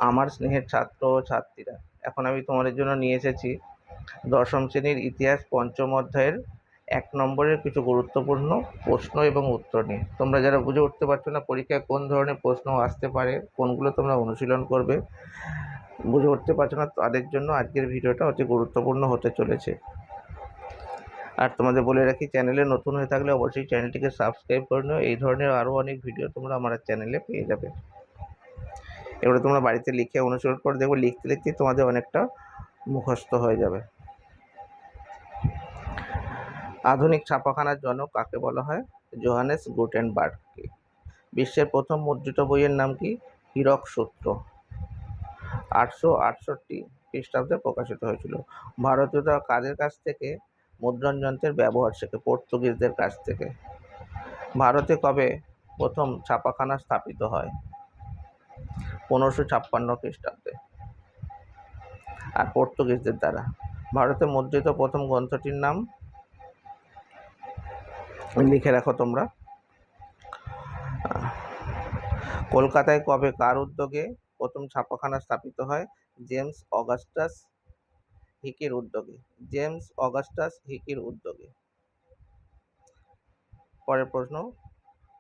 আমার স্নেহের ছাত্র ও ছাত্রীরা, এখন আমি তোমাদের জন্য নিয়ে এসেছি দশম শ্রেণীর ইতিহাস পঞ্চম অধ্যায়ের ১ নম্বরের কিছু গুরুত্বপূর্ণ প্রশ্ন এবং উত্তর নিয়ে। তোমরা যারা বুঝে উঠতে পারছো না পরীক্ষায় কোন ধরনের প্রশ্ন আসতে পারে, কোনগুলো তোমরা অনুশীলন করবে, বুঝে উঠতে পারছো না, তাদের জন্য আজকের ভিডিওটা অতি গুরুত্বপূর্ণ হতে চলেছে। আর তোমাদের বলে রাখি, চ্যানেলে নতুন হয়ে থাকলে অবশ্যই চ্যানেলটিকে সাবস্ক্রাইব করে নিও। এই ধরনের আরও অনেক ভিডিও তোমরা আমার চ্যানেলে পেয়ে যাবে। এবারে তোমরা বাড়িতে লিখে অনুসরণ করে দেখবে, লিখতে লিখতে তোমাদের অনেকটা মুখস্থ হয়ে যাবে। আধুনিক ছাপাখানার জনক কাকে বলা হয়? জোহানেস গুটেনবার্গকে। বিশ্বের প্রথম মুদ্রিত বইয়ের নাম কি? হীরক সূত্র। 868 খ্রিস্টাব্দে প্রকাশিত হয়েছিল। ভারতীয়রা কাদের কাছ থেকে মুদ্রণ যন্ত্রের ব্যবহার শেখে? পর্তুগিজদের কাছ থেকে। ভারতে কবে প্রথম ছাপাখানা স্থাপিত হয়? 1556 খ্রিস্টাব্দে, আর পর্তুগিজদের দ্বারা। ভারতে মুদ্রিত প্রথম গ্রন্থটির নাম লিখে রাখো তোমরা। কলকাতায় কবে কার উদ্যোগে প্রথম ছাপাখানা স্থাপিত হয়? জেমস অগাস্টাস হিকির উদ্যোগে। জেমস অগাস্টাস হিকির উদ্যোগে। পরের প্রশ্ন,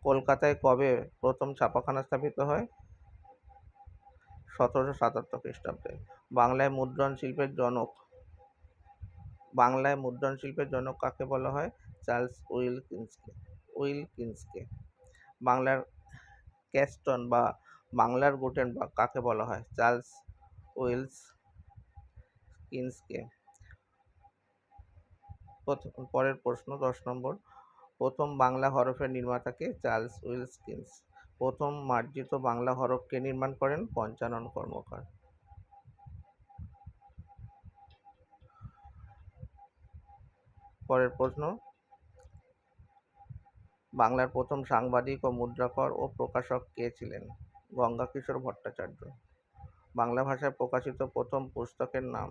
কলকাতায় কবে প্রথম ছাপাখানা স্থাপিত হয়? 1777 খ্রিস্টাব্দে। বাংলায় মুদ্রণ শিল্পের জনক কাকে বলা হয়? চার্লস উইলকিন্সকে। বাংলার ক্যাস্টন বা বাংলার গুটেনবার্গ কাকে বলা হয়? চার্লস উইলকিন্সকে। পরের প্রশ্ন 10 নম্বর, প্রথম বাংলা হরফের নির্মাতাকে? Charles Wilkins. প্রথম মার্জিত বাংলা হরফকে নির্মাণ করেন? পঞ্চানন কর্মকার। পরের প্রশ্ন, বাংলার প্রথম সাংবাদিক ও মুদ্রাকর ও প্রকাশক কে ছিলেন? গঙ্গাকিশোর ভট্টাচার্য। বাংলা ভাষায় প্রকাশিত প্রথম পুস্তকের নাম?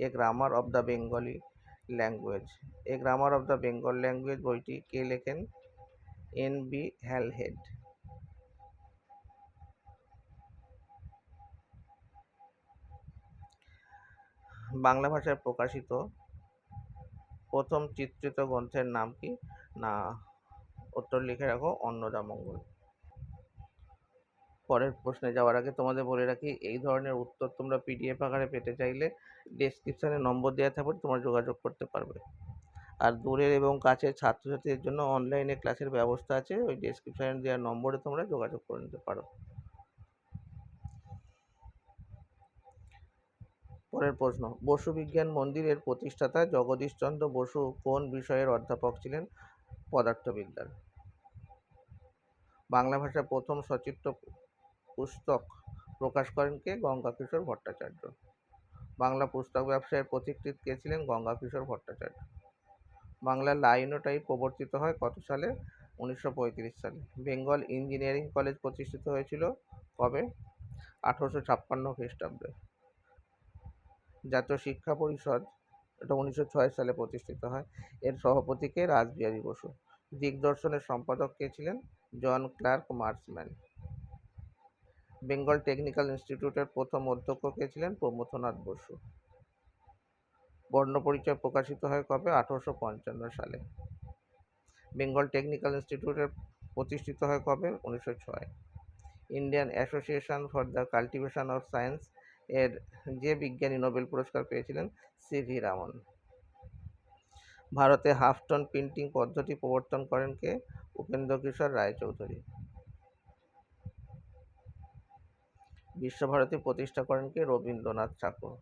A grammar of the Bengali language. A grammar of the Bengal language বইটি কে লেখেন? N.B. হ্যালহেড। বাংলা ভাষায় প্রকাশিত প্রথম চিত্রিত গ্রন্থের নাম কি? না, উত্তর লিখে রাখো, অন্নদামঙ্গল। পরের প্রশ্নে যাওয়ার আগে তোমাদের বলে রাখি, এই ধরনের উত্তর তোমরা PDF আকারে পেতে চাইলে ডেসক্রিপশানে নম্বর দেওয়া থাকবে, তোমরা যোগাযোগ করতে পারবে। আর দূরের এবং কাছের ছাত্রছাত্রীদের জন্য অনলাইনে ক্লাসের ব্যবস্থা আছে, ওই ডেসক্রিপশানে দেওয়া নম্বরে তোমরা যোগাযোগ করে নিতে পারো। পরের প্রশ্ন, বসু বিজ্ঞান মন্দিরের প্রতিষ্ঠাতা জগদীশচন্দ্র বসু কোন বিষয়ের অধ্যাপক ছিলেন? পদার্থবিদ্যার। বাংলা ভাষায় প্রথম সচিত্র পুস্তক প্রকাশ করেন কে? গঙ্গাকিশোর ভট্টাচার্য। বাংলা পুস্তক ব্যবসায়ের পথিকৃৎ কে ছিলেন? গঙ্গাকিশোর ভট্টাচার্য। বাংলা লাইনোটাইপ প্রবর্তিত হয় কত সালে? 1935 সালে। বেঙ্গল ইঞ্জিনিয়ারিং কলেজ প্রতিষ্ঠিত হয়েছিল কবে? 1856 খ্রিস্টাব্দে। জাতীয় শিক্ষা পরিষদ, এটা 1906 সালে প্রতিষ্ঠিত হয়। এর সভাপতি কে? রাসবিহারী বসু। দিগদর্শনের সম্পাদক কে ছিলেন? জন ক্লার্ক মার্সম্যান। বেঙ্গল টেকনিক্যাল ইনস্টিটিউটের প্রথম অধ্যক্ষ কে ছিলেন? প্রমথনাথ বসু। বর্ণপরিচয় প্রকাশিত হয় কবে? 1855 সালে। বেঙ্গল টেকনিক্যাল ইনস্টিটিউটের প্রতিষ্ঠিত হয় কবে? 1906। Indian Association for the Cultivation of Science এর যে বিজ্ঞানী নোবেল পুরস্কার পেয়েছিলেন? CV রামন। ভারতে হাফ টোন প্রিন্টিং পদ্ধতি প্রবর্তন করেন কে? উপেন্দ্রকিশোর রায়চৌধুরী। বিশ্বভারতী প্রতিষ্ঠা করেন কে? রবীন্দ্রনাথ ঠাকুর।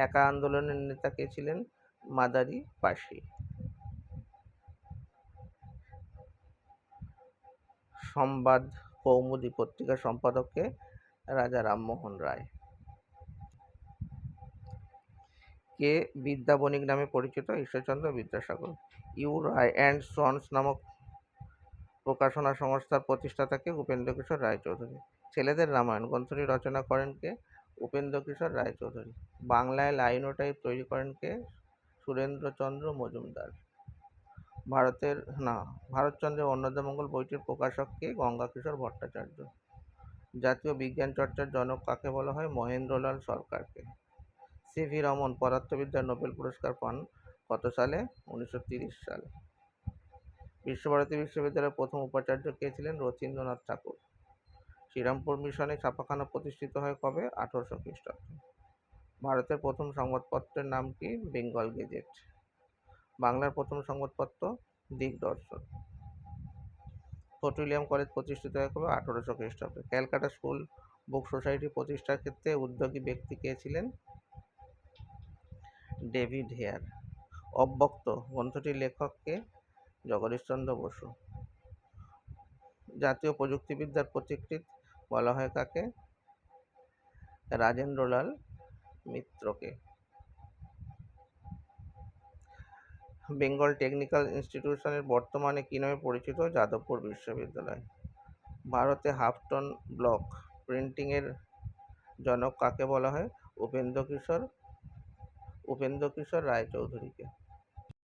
একা আন্দোলনের নেতা কে ছিলেন? মাদারি পাশি। সংবাদ কৌমুদী পত্রিকার সম্পাদক কে? রাজা রামমোহন রায়। কে বিদ্যা বণিক নামে পরিচিত? Ishwarchandra Vidyasagar. U Ray and Sons নামক প্রকাশনা সংস্থার প্রতিষ্ঠাতা কে? উপেন্দ্রকিশোর রায়চৌধুরী। ছেলেদের রামায়ণ গ্রন্থটি রচনা করেন কে? উপেন্দ্রকিশোর রায়চৌধুরী। বাংলায় লাইনোটাইপ তৈরি করেন কে? সুরেন্দ্রচন্দ্র মজুমদার। ভারতচন্দ্রের অন্নদামঙ্গল বইটির প্রকাশক কে? গঙ্গাকিশোর ভট্টাচার্য। জাতীয় বিজ্ঞান চর্চার জনক কাকে বলা হয়? মহেন্দ্রলাল সরকারকে। সিভি রমন পদার্থবিদ্যায় নোবেল পুরস্কার পান কত সালে? 1930 সালে। বিশ্বভারতী বিশ্ববিদ্যালয়ের প্রথম উপাচার্য কে ছিলেন? রথীন্দ্রনাথ ঠাকুর। শ্রীরামপুর মিশনে ছাপাখানা প্রতিষ্ঠিত হয় কবে? 1800 খ্রিস্টাব্দে। ভারতের প্রথম সংবাদপত্রের নাম কি? বেঙ্গল গেজেট। বাংলার প্রথম সংবাদপত্র দিগদর্শন। ফোর্ট উইলিয়াম কলেজ প্রতিষ্ঠিত হয় কবে? 1800 খ্রিস্টাব্দে। ক্যালকাটা স্কুল বুক সোসাইটি প্রতিষ্ঠার ক্ষেত্রে উদ্যোগী ব্যক্তি কে ছিলেন? David Hare. অব্যক্ত গ্রন্থটির লেখক কে? জগদীশচন্দ্র বসু। জাতীয় প্রযুক্তিবিদ্যার পথিকৃৎ বলা হয় কাকে? রাজেন্দ্রলাল মিত্রকে। বেঙ্গল টেকনিক্যাল ইনস্টিটিউশনের বর্তমানে কি নামে পরিচিত? যাদবপুর বিশ্ববিদ্যালয়। ভারতে হাফ টন ব্লক প্রিন্টিংয়ের জনক কাকে বলা হয়? উপেন্দ্রকিশোর রায়চৌধুরীকে।